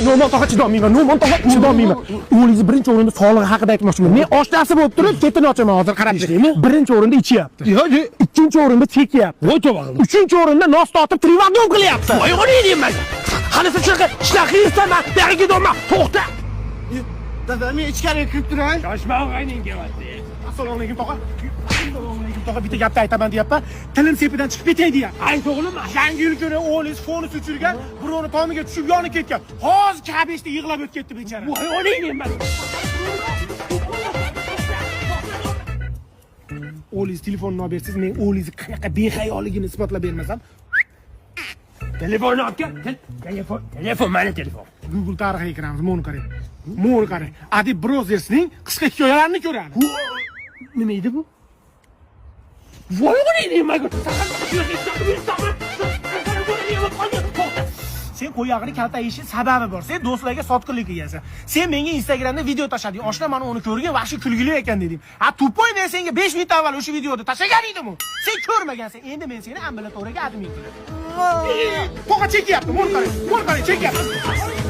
No'mon tog'a chidolmayman. No'mon tog'a chidolmayman. O'g'lingiz birinchi o'rinda sog'lig'i haqida aytmoqchiman. Men oshnasi bo'lib turib, ketini ochaman hozir qarab turaymi? Birinchi o'rinda ichyapti. Ikkinchi o'rinda chekyapti. Voy tog'im. Uchinchi o'rinda nos totib trivangon qilyapti. Voy o'g'ling deyman. Qani siz shunaqa ishlar qilsam, beriga dolma. To'xta. Dada, men ichkariga kirib turay. Shoshma og'ayning kelyapti. Assalomu alaykum tog'a. Tog'a bitta gapni aytaman deyapman. Tilim sepidan chiqib ketay deyapti. Ayt o'g'lim, yangi yil kuni o'g'lingiz foni o'chirgan, birovni tomiga tushib yonib ketgan. Hozir kabeshda yig'lab o'tib ketdi bechara. Voy o'g'ling deyman. O'g'lingiz telefonni olib bersiz, men o'g'lingizni qanaqa behayoligini isbotlab bermasam. Telefonni olgan. Telefon mana telefon. Google tarixiga kiramiz, mo'ni qarang. Mo'ni qarang. Adib Brozersning qisqa hikoyalarini ko'ramiz. Nima edi bu? Voy o'g'ling deyman. Sen qo'yog'ini kaltayishi sababi bor. Sen do'stlarga sotqinlik qilgansan. Sen menga Instagramda video tashlading. Oshna mana uni ko'rgan, vahshiy kulgili ekan dedim. Ha, tupoy, men senga 5 minut avval o'sha videoni tashlagan edim. Sen ko'rmagansan. Endi men seni ambulatoriyaga admin qilaman. To'g'ri chekyapti, mo'l qarang, chekyapti.